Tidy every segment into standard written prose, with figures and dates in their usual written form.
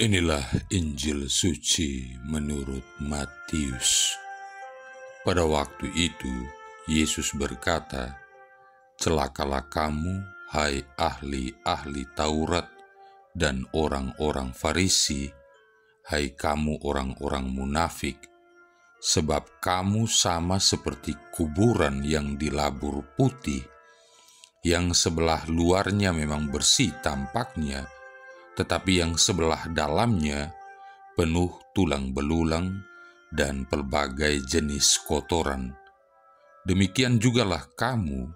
Inilah Injil suci menurut Matius. Pada waktu itu, Yesus berkata, "Celakalah kamu, hai ahli-ahli Taurat dan orang-orang Farisi, hai kamu orang-orang munafik, sebab kamu sama seperti kuburan yang dilabur putih, yang sebelah luarnya memang bersih tampaknya, tetapi yang sebelah dalamnya penuh tulang belulang dan pelbagai jenis kotoran. Demikian jugalah kamu,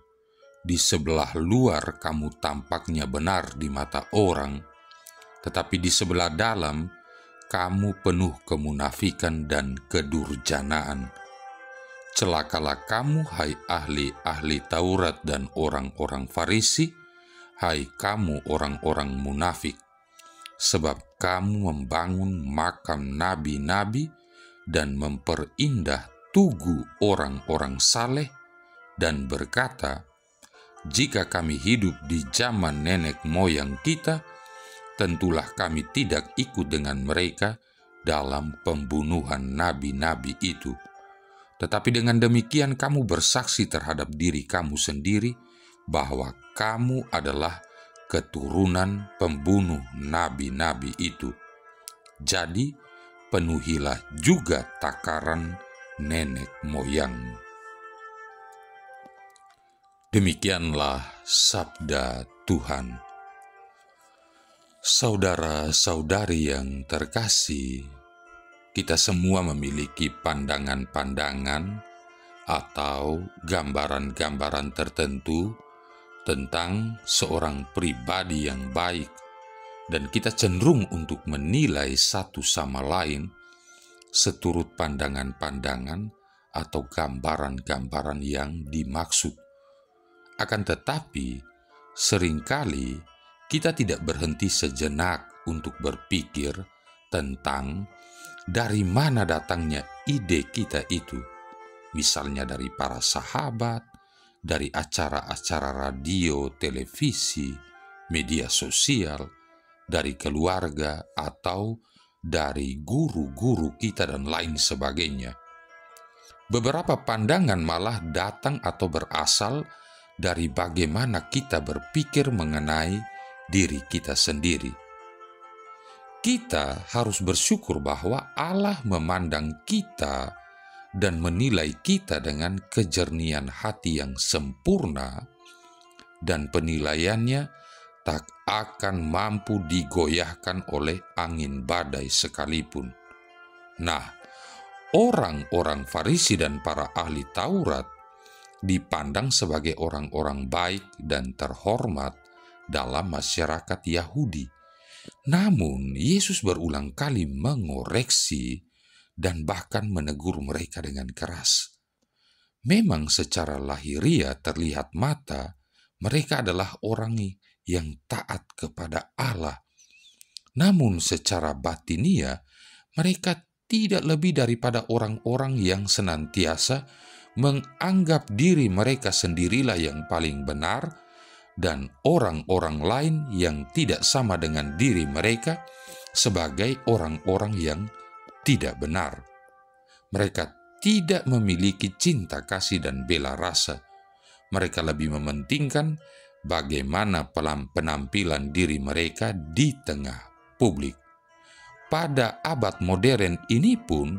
di sebelah luar kamu tampaknya benar di mata orang, tetapi di sebelah dalam kamu penuh kemunafikan dan kedurjanaan. Celakalah kamu, hai ahli-ahli Taurat dan orang-orang Farisi, hai kamu orang-orang munafik, sebab kamu membangun makam nabi-nabi dan memperindah tugu orang-orang saleh dan berkata, jika kami hidup di zaman nenek moyang kita, tentulah kami tidak ikut dengan mereka dalam pembunuhan nabi-nabi itu. Tetapi dengan demikian kamu bersaksi terhadap diri kamu sendiri bahwa kamu adalah keturunan pembunuh nabi-nabi itu. Jadi, penuhilah juga takaran nenek moyangmu." Demikianlah sabda Tuhan. Saudara-saudari yang terkasih, kita semua memiliki pandangan-pandangan atau gambaran-gambaran tertentu tentang seorang pribadi yang baik, dan kita cenderung untuk menilai satu sama lain seturut pandangan-pandangan atau gambaran-gambaran yang dimaksud. Akan tetapi, seringkali kita tidak berhenti sejenak untuk berpikir tentang dari mana datangnya ide kita itu. Misalnya dari para sahabat, dari acara-acara radio, televisi, media sosial, dari keluarga, atau dari guru-guru kita dan lain sebagainya. Beberapa pandangan malah datang atau berasal dari bagaimana kita berpikir mengenai diri kita sendiri. Kita harus bersyukur bahwa Allah memandang kita dan menilai kita dengan kejernihan hati yang sempurna, dan penilaiannya tak akan mampu digoyahkan oleh angin badai sekalipun. Nah, orang-orang Farisi dan para ahli Taurat dipandang sebagai orang-orang baik dan terhormat dalam masyarakat Yahudi. Namun, Yesus berulang kali mengoreksi dan bahkan menegur mereka dengan keras. Memang secara lahiriah terlihat mata, mereka adalah orang yang taat kepada Allah. Namun secara batiniah, mereka tidak lebih daripada orang-orang yang senantiasa menganggap diri mereka sendirilah yang paling benar, dan orang-orang lain yang tidak sama dengan diri mereka sebagai orang-orang yang tidak benar. Mereka tidak memiliki cinta kasih dan bela rasa. Mereka lebih mementingkan bagaimana penampilan diri mereka di tengah publik. Pada abad modern ini pun,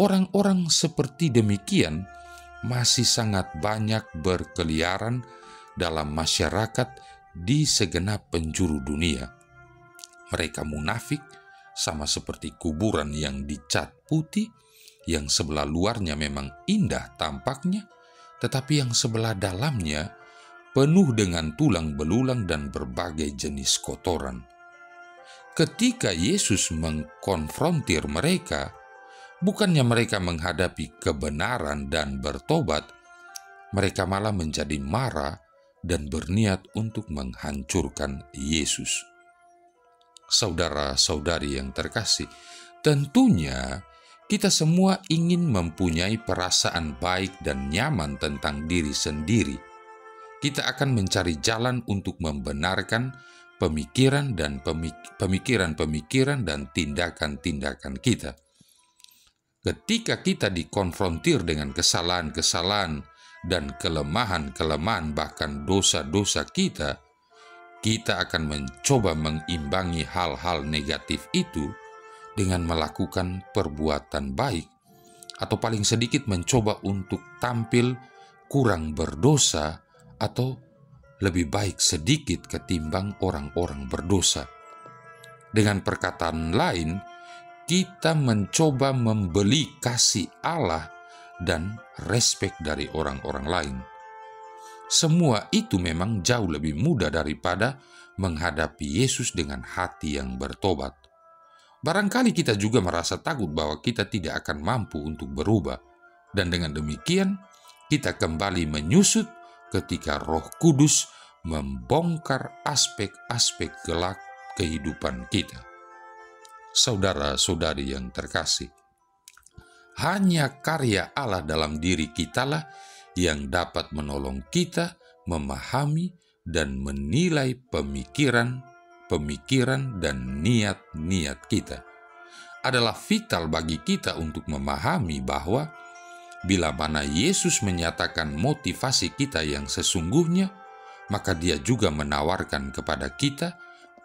orang-orang seperti demikian masih sangat banyak berkeliaran dalam masyarakat di segenap penjuru dunia. Mereka munafik, sama seperti kuburan yang dicat putih, yang sebelah luarnya memang indah tampaknya, tetapi yang sebelah dalamnya penuh dengan tulang belulang dan berbagai jenis kotoran. Ketika Yesus mengkonfrontir mereka, bukannya mereka menghadapi kebenaran dan bertobat, mereka malah menjadi marah dan berniat untuk menghancurkan Yesus. Saudara-saudari yang terkasih, tentunya kita semua ingin mempunyai perasaan baik dan nyaman tentang diri sendiri. Kita akan mencari jalan untuk membenarkan pemikiran-pemikiran dan tindakan-tindakan kita. Ketika kita dikonfrontir dengan kesalahan-kesalahan dan kelemahan-kelemahan, bahkan dosa-dosa kita akan mencoba mengimbangi hal-hal negatif itu dengan melakukan perbuatan baik, atau paling sedikit mencoba untuk tampil kurang berdosa atau lebih baik sedikit ketimbang orang-orang berdosa. Dengan perkataan lain, kita mencoba membeli kasih Allah dan respek dari orang-orang lain. Semua itu memang jauh lebih mudah daripada menghadapi Yesus dengan hati yang bertobat. Barangkali kita juga merasa takut bahwa kita tidak akan mampu untuk berubah, dan dengan demikian kita kembali menyusut ketika Roh Kudus membongkar aspek-aspek gelap kehidupan kita. Saudara-saudari yang terkasih, hanya karya Allah dalam diri kitalah yang dapat menolong kita memahami dan menilai pemikiran dan niat-niat kita. Adalah vital bagi kita untuk memahami bahwa bila mana Yesus menyatakan motivasi kita yang sesungguhnya, maka Dia juga menawarkan kepada kita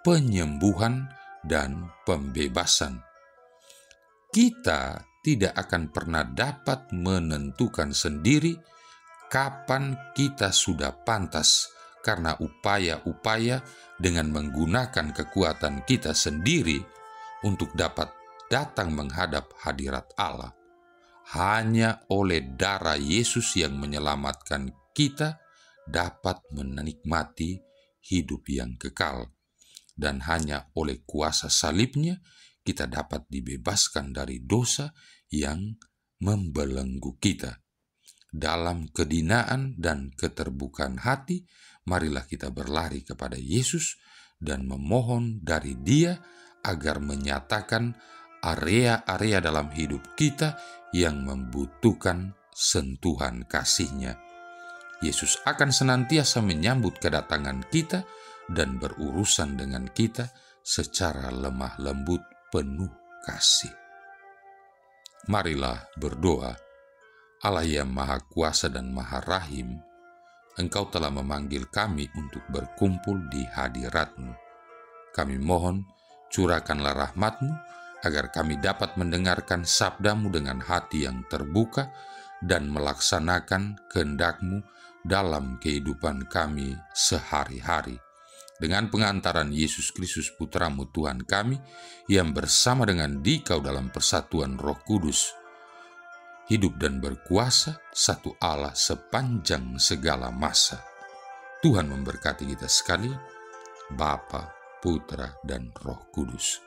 penyembuhan dan pembebasan. Kita tidak akan pernah dapat menentukan sendiri kapan kita sudah pantas karena upaya-upaya dengan menggunakan kekuatan kita sendiri untuk dapat datang menghadap hadirat Allah. Hanya oleh darah Yesus yang menyelamatkan kita dapat menikmati hidup yang kekal. Dan hanya oleh kuasa salibnya kita dapat dibebaskan dari dosa yang membelenggu kita. Dalam kedinaan dan keterbukaan hati, marilah kita berlari kepada Yesus dan memohon dari Dia agar menyatakan area-area dalam hidup kita yang membutuhkan sentuhan kasih-Nya. Yesus akan senantiasa menyambut kedatangan kita dan berurusan dengan kita secara lemah lembut penuh kasih. Marilah berdoa. Allah yang Maha Kuasa dan Maha Rahim, Engkau telah memanggil kami untuk berkumpul di hadirat-Mu. Kami mohon, curahkanlah rahmat-Mu agar kami dapat mendengarkan sabda-Mu dengan hati yang terbuka dan melaksanakan kehendak-Mu dalam kehidupan kami sehari-hari. Dengan pengantaran Yesus Kristus Putra-Mu Tuhan kami, yang bersama dengan Dikau dalam persatuan Roh Kudus, hidup dan berkuasa satu Allah sepanjang segala masa. Tuhan memberkati kita sekalian, Bapa, Putra, dan Roh Kudus.